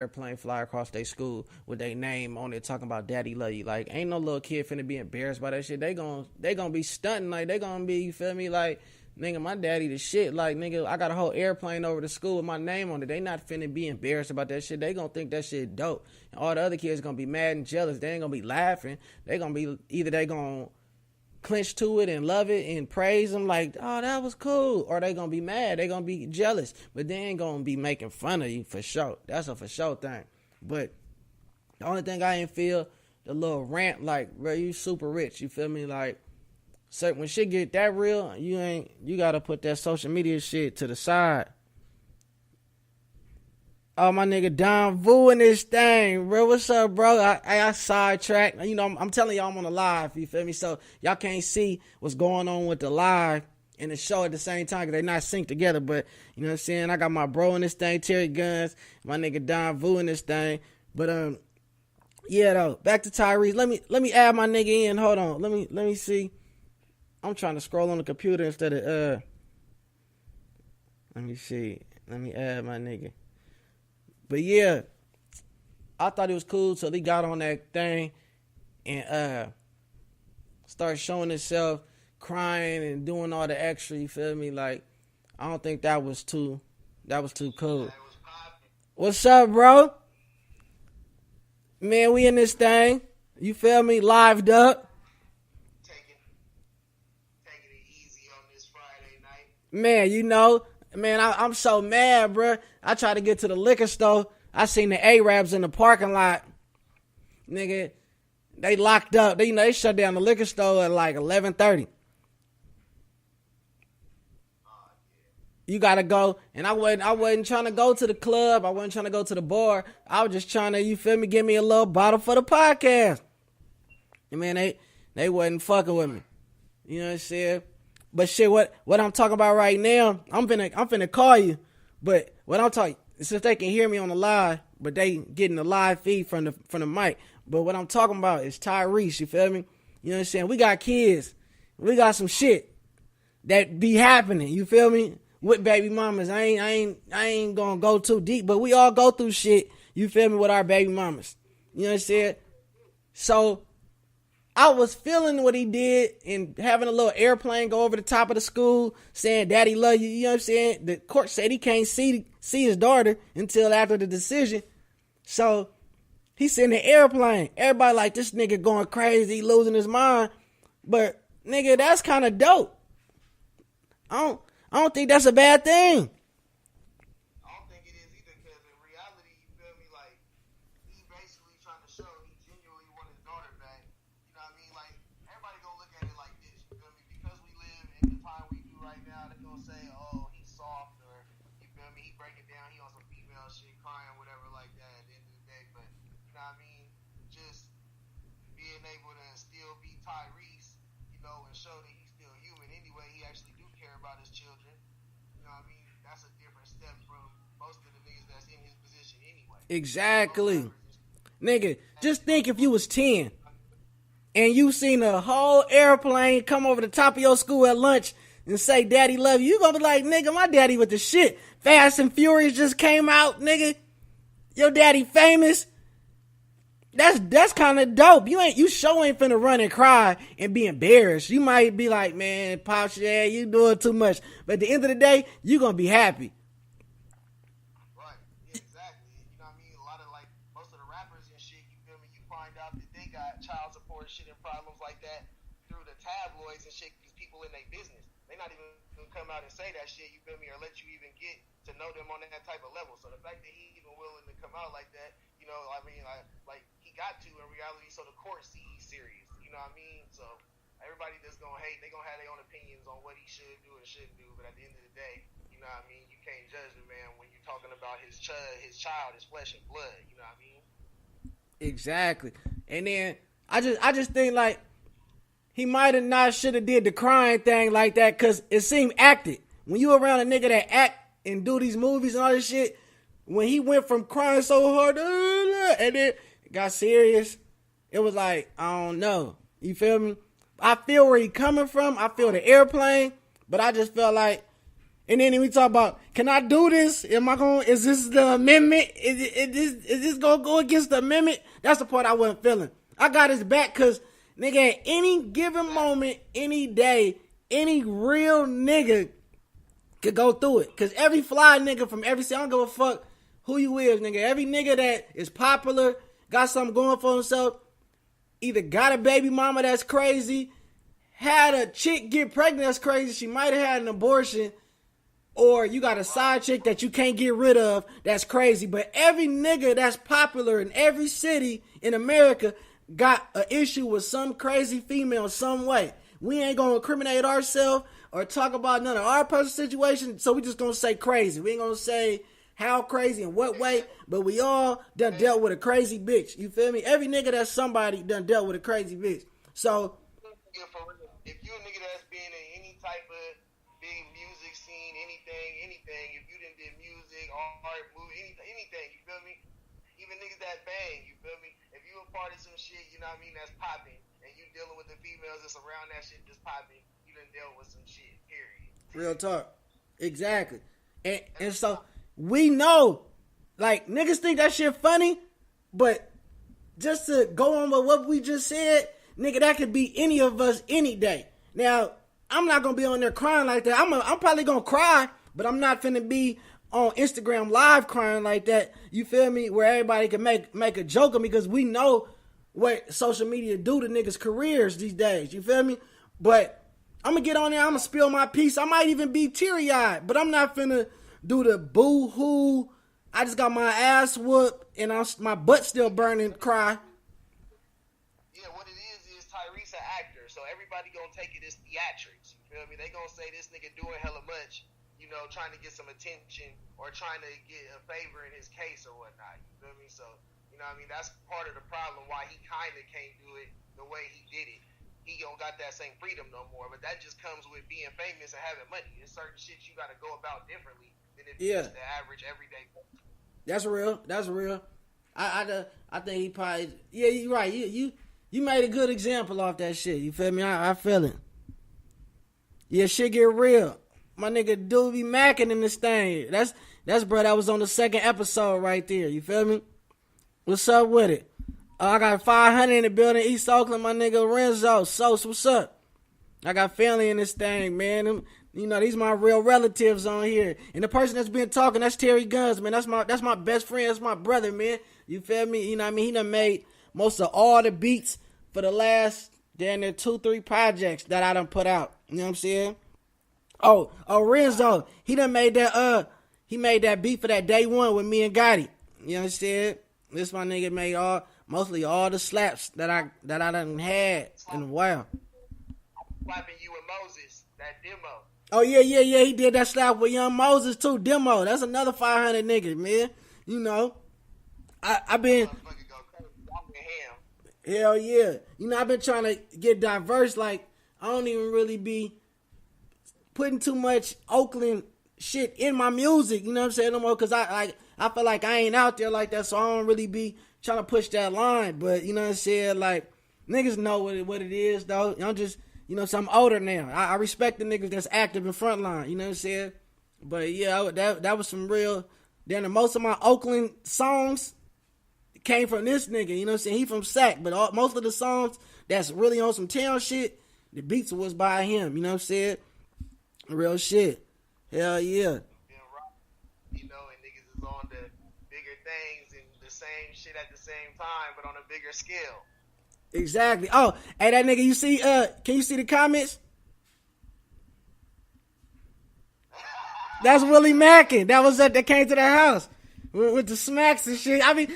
airplane fly across their school with their name on it talking about daddy love you. Like, ain't no little kid finna be embarrassed by that shit. They gonna be stunting, like they gonna be, you feel me, like, nigga, my daddy the shit. Like, nigga, I got a whole airplane over the school with my name on it. They not finna be embarrassed about that shit. They gonna think that shit dope. And all the other kids gonna be mad and jealous. They ain't gonna be laughing. They gonna be, either they gonna clinch to it and love it and praise them like, oh, that was cool, or they gonna be mad, they gonna be jealous, but they ain't gonna be making fun of you for sure. That's a for sure thing. But the only thing I ain't feel, the little rant, like, bro, you super rich, you feel me, like, so when shit get that real, you gotta put that social media shit to the side. Oh, my nigga Don Vu in this thing, bro. What's up, bro? I sidetracked. You know, I'm telling y'all I'm on the live, you feel me? So y'all can't see what's going on with the live and the show at the same time because they not synced together. But, you know what I'm saying? I got my bro in this thing, Terry Gunz, my nigga Don Vu in this thing. But, yeah, though, back to Tyrese. Let me add my nigga in. Hold on. Let me see. I'm trying to scroll on the computer instead of, let me see. Let me add my nigga. But yeah, I thought it was cool till he got on that thing and started showing himself crying and doing all the extra, you feel me? Like, I don't think that was too cool. What's up, bro? Man, we in this thing. You feel me? Lived up. Taking it easy on this Friday night. Man, you know, man, I'm so mad, bro. I tried to get to the liquor store. I seen the Arabs in the parking lot. Nigga, they locked up. They shut down the liquor store at like 11:30. You gotta go, and I wasn't trying to go to the club. I wasn't trying to go to the bar. I was just trying to, you feel me, give me a little bottle for the podcast. And man, they wasn't fucking with me. You know what I'm saying? But shit, what I'm talking about right now, I'm finna call you. But what I'm talking, since they can hear me on the live, but they getting the live feed from the mic. But what I'm talking about is Tyrese, you feel me? You know what I'm saying? We got kids. We got some shit that be happening, you feel me? With baby mamas. I ain't gonna go too deep, but we all go through shit, you feel me, with our baby mamas. You know what I'm saying? So I was feeling what he did and having a little airplane go over the top of the school saying, daddy love you. You know what I'm saying? The court said he can't see his daughter until after the decision. So he's in the airplane. Everybody like, this nigga going crazy, losing his mind. But nigga, that's kind of dope. I don't think that's a bad thing. I don't think it is either, because in reality, you feel me, like, he basically trying to show he genuinely want his daughter back. You know what I mean? Like, everybody gonna look at it like this, you feel me? Because we live in the time we do right now, they're gonna say, oh, he's soft, or, you feel me, he breaking down, he on some female shit, crying, whatever like that at the end of the day. But, you know what I mean? Just being able to still be Tyrese, you know, and show that he's still human anyway, he actually do care about his children. You know what I mean? That's a different step from most of the niggas that's in his position anyway. Exactly. Nigga, just think if you was 10 and you seen a whole airplane come over the top of your school at lunch and say, daddy love you, you gonna be like, nigga, my daddy with the shit. Fast and Furious just came out, nigga. Your daddy famous. That's kind of dope. You sure ain't finna run and cry and be embarrassed. You might be like, man, Pops, yeah, you doing too much. But at the end of the day, you gonna be happy. Right. Yeah, exactly. You know what I mean? A lot of, like, most of the rappers and shit, you feel me, you find out that they got child support shit and problems like that through the tabloids and shit, because people in their business. They not even gonna come out and say that shit, you feel me, or let you even get to know them on that type of level. So the fact that he even willing to come out like that, you know, I mean, like he got to in reality, so the court see he's serious. You know what I mean? So everybody that's gonna hate, they gonna have their own opinions on what he should do or shouldn't do. But at the end of the day, you know what I mean? You can't judge the man when you're talking about his child, his flesh and blood. You know what I mean? Exactly. And then I just think like he might have not should have did the crying thing like that, because it seemed acted. When you around a nigga that act and do these movies and all this shit, when he went from crying so hard and then got serious, it was like, I don't know. You feel me? I feel where he coming from. I feel the airplane, but I just felt like And then we talk about, can I do this? Is this the amendment? Is this going to go against the amendment? That's the part I wasn't feeling. I got his back because, nigga, at any given moment, any day, any real nigga could go through it. Because every fly nigga from every city, I don't give a fuck who you is, nigga. Every nigga that is popular, got something going for himself, either got a baby mama that's crazy, had a chick get pregnant that's crazy, she might have had an abortion, or you got a side chick that you can't get rid of that's crazy. But every nigga that's popular in every city in America got an issue with some crazy female some way. We ain't gonna incriminate ourselves or talk about none of our personal situation, so we just gonna say crazy. We ain't gonna say how crazy and what way, but we all done dealt with a crazy bitch. You feel me? Every nigga that's somebody done dealt with a crazy bitch. So if you a nigga that's been in any type of big music scene, anything, if you done did music, art, movie, anything, you feel me? Even niggas that bang, you feel me? If you a part of some shit, you know what I mean, that's popping, and you dealing with the females that's around that shit that's popping, you done dealt with some shit, period. Real talk. Exactly. And so we know, like, niggas think that shit funny, but just to go on with what we just said, nigga, that could be any of us any day. Now, I'm not gonna be on there crying like that. I'm probably gonna cry, but I'm not finna be on Instagram live crying like that. You feel me? Where everybody can make a joke of me, because we know what social media do to niggas' careers these days. You feel me? But I'm gonna get on there. I'm gonna spill my piece. I might even be teary-eyed, but I'm not finna do the boo-hoo, I just got my ass whooped and my butt still burning cry. Yeah, what it is Tyrese an actor, so everybody gonna take it as theatrics. You feel me? They gonna say this nigga doing hella much, you know, trying to get some attention or trying to get a favor in his case or whatnot. You feel me? So, you know what I mean? That's part of the problem why he kind of can't do it the way he did it. He don't got that same freedom no more, but that just comes with being famous and having money. There's certain shit you got to go about differently than if you're just the average everyday person. That's real. That's real. I think he probably, yeah, you're right. You made a good example off that shit. You feel me? I feel it. Yeah, shit get real. My nigga do be macking in this thing. That's bro, that was on the second episode right there. You feel me? What's up with it? I got 500 in the building, East Oakland, my nigga Renzo. What's up? I got family in this thing, man. You know, these my real relatives on here. And the person that's been talking, that's Terry Gunz, man. That's my best friend. That's my brother, man. You feel me? You know what I mean? He done made most of all the beats for the last, damn near 2-3 projects that I done put out. You know what I'm saying? Oh, Renzo, he done made that, he made that beat for that Day One with me and Gotti. You know what I'm saying? This my nigga made mostly all the slaps that I done had in a while. Slapping you and Moses, that demo. Oh, yeah, he did that slap with Young Moses, too, demo. That's another 500 nigga, man. You know, I been, hell yeah. You know, I've been trying to get diverse, like, I don't even really be putting too much Oakland shit in my music, you know what I'm saying, no more, because I feel like I ain't out there like that, so I don't really be trying to push that line, but, you know what I'm saying, like, niggas know what it is, though. I'm just, you know, so I'm older now. I respect the niggas that's active in front line, you know what I'm saying? But, yeah, that was some real, then most of my Oakland songs came from this nigga, you know what I'm saying? He from Sac, but most of the songs that's really on some town shit, the beats was by him, you know what I'm saying? Real shit. Hell yeah. You know, and niggas is on the bigger things and the same shit at the same time, but on a bigger scale. Exactly. Oh, hey, that nigga, you see, can you see the comments? That's Willie Mackin. That came to the house with the smacks and shit. I be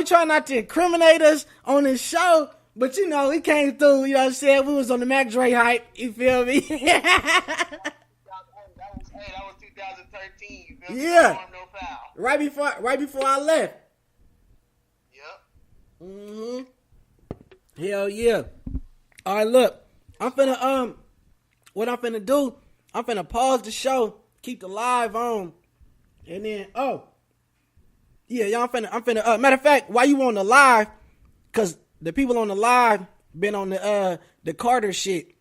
trying not to incriminate us on this show, but you know, he came through, you know what I'm saying? We was on the Mac Dre hype, you feel me? That was 2013, you feel me? Yeah. No harm, no foul. Right before I left. Yep. Mm-hmm. Hell yeah. All right, look. I'm finna, what I'm finna do, I'm finna pause the show, keep the live on, and then, I'm finna, matter of fact, while you on the live, cause the people on the live been on the Carter shit,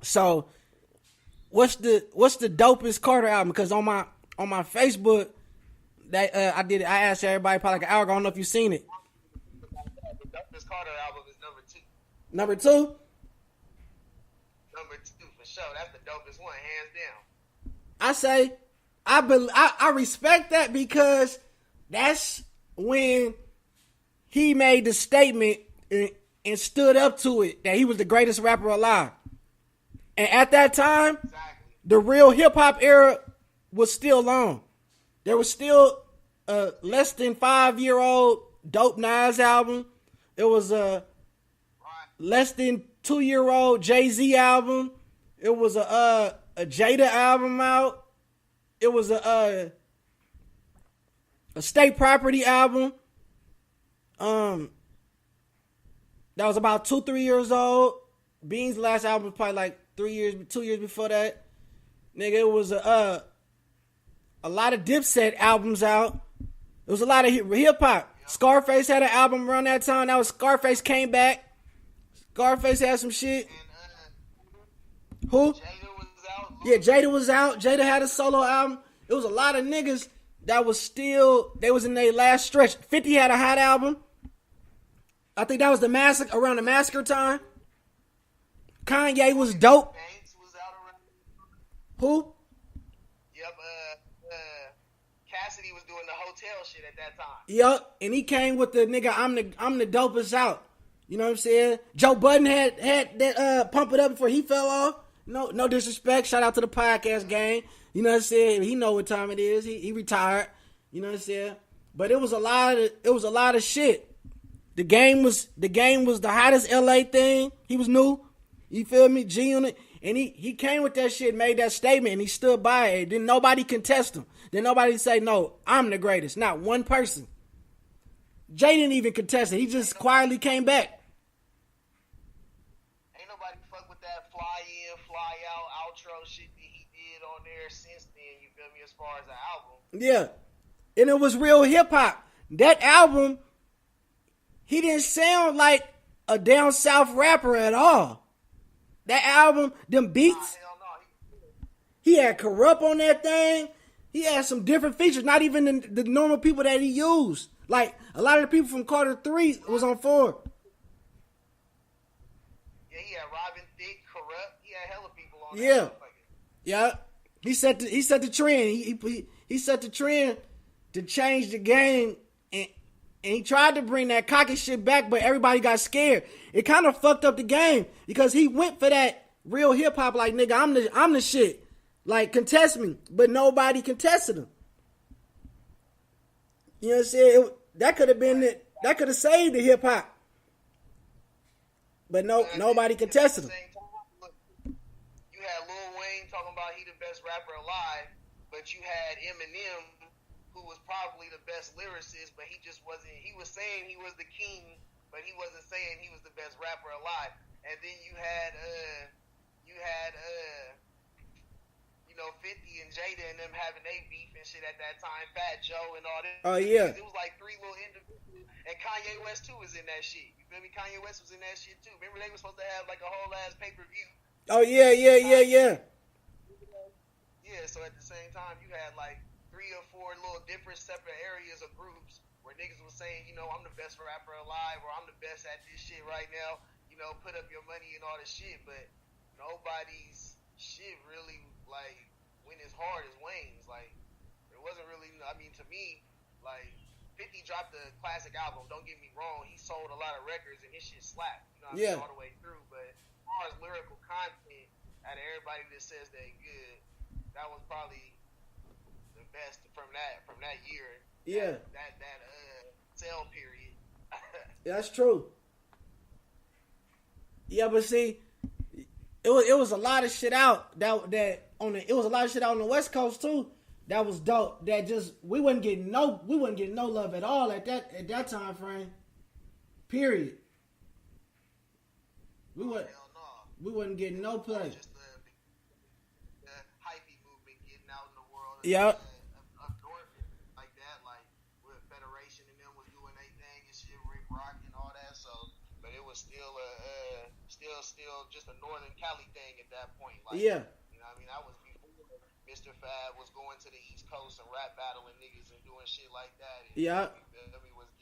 so what's the dopest Carter album? Because on my Facebook, that I asked everybody probably like an hour ago. I don't know if you've seen it. The dopest Carter album is number 2. Number 2? Number 2 for sure. That's the dopest one, hands down. I say, I respect that because that's when he made the statement and stood up to it that he was the greatest rapper alive. And at that time, the real hip hop era was still on. There was still a less than 5-year-old Dope Nas album. It was a less than 2-year-old Jay-Z album. It was a Jada album out. It was a State Property album. That was about 2-3 years old. Bean's last album was probably like 2 years before that. Nigga, it was a lot of Dipset albums out. It was a lot of hip hop. Scarface had an album around that time. That was Scarface came back. Scarface had some shit. And, Who? Jada was out. Yeah, Jada was out. Jada had a solo album. It was a lot of niggas that was still, they was in their last stretch. 50 had a hot album. I think that was the massacre, around the massacre time. Kanye was dope. Banks was out around. Who? Yep, Cassidy was doing the hotel shit at that time. Yup, and he came with the nigga, I'm the dopest out. You know what I'm saying? Joe Budden had that pump it up before he fell off. No disrespect. Shout out to the podcast gang. You know what I'm saying? He know what time it is. He retired. You know what I'm saying? But it was a lot of shit. The game was the hottest LA thing. He was new. You feel me? G Unit. And he came with that shit, made that statement, and he stood by it. Then nobody contest him. Then nobody say, no, I'm the greatest. Not one person. Jay didn't even contest it. He just quietly came back. Ain't nobody fuck with that fly in, fly out outro shit that he did on there since then, you feel me, as far as the album. Yeah. And it was real hip hop. That album, he didn't sound like a down south rapper at all. That album, them beats, Hell no. he had Corrupt on that thing. He had some different features, not even the normal people that he used. Like, a lot of the people from Carter 3 was on 4. Yeah, he had Robin Thicke, Corrupt. He had hella people on Yeah. that. Yeah. He set the trend. He set the trend to change the game, and he tried to bring that cocky shit back, but everybody got scared. It kind of fucked up the game because he went for that real hip hop, like, nigga, I'm the shit. Like, contest me, but nobody contested him. You know what I'm saying? That could have been it. That could have saved the hip hop, but nobody contested him. Look, you had Lil Wayne talking about he the best rapper alive, but you had Eminem, who was probably the best lyricist, but he just wasn't. He was saying he was the king, but he wasn't saying he was the best rapper alive. And then you had 50 and Jada and them having they beef and shit at that time. Fat Joe and all that. Oh yeah. It was like 3 little individuals, and Kanye West too was in that shit. You feel me? Kanye West was in that shit too. Remember they were supposed to have like a whole ass pay-per-view. Oh yeah. Yeah. So at the same time, you had like 3 or 4 little different separate areas of groups where niggas was saying, you know, I'm the best rapper alive, or I'm the best at this shit right now. You know, put up your money and all this shit, but nobody's shit really like went as hard as Wayne's. Like, it wasn't really. I mean, to me, like 50 dropped a classic album. Don't get me wrong, he sold a lot of records and his shit slapped. You know what I mean, all the way through. But as far as lyrical content, out of everybody that says they good, that was probably the best from that year. Yeah. That sale period. That's true. Yeah, but see, it was a lot of shit out it was a lot of shit out on the West Coast too. That was dope. That just we wasn't getting no love at all at that time frame. Period. We wasn't getting no play. Just the hypey movement getting out in the world. Yep. Up north like that, like with Federation and them was doing their thing and shit, Rick Rock and all that. So, but it was still just a Northern Cali thing at that point. Like, Yeah. You know what I mean? that was before Mr. Fab was going to the East Coast and rap battling niggas and doing shit like that. And, Yeah. you feel me, was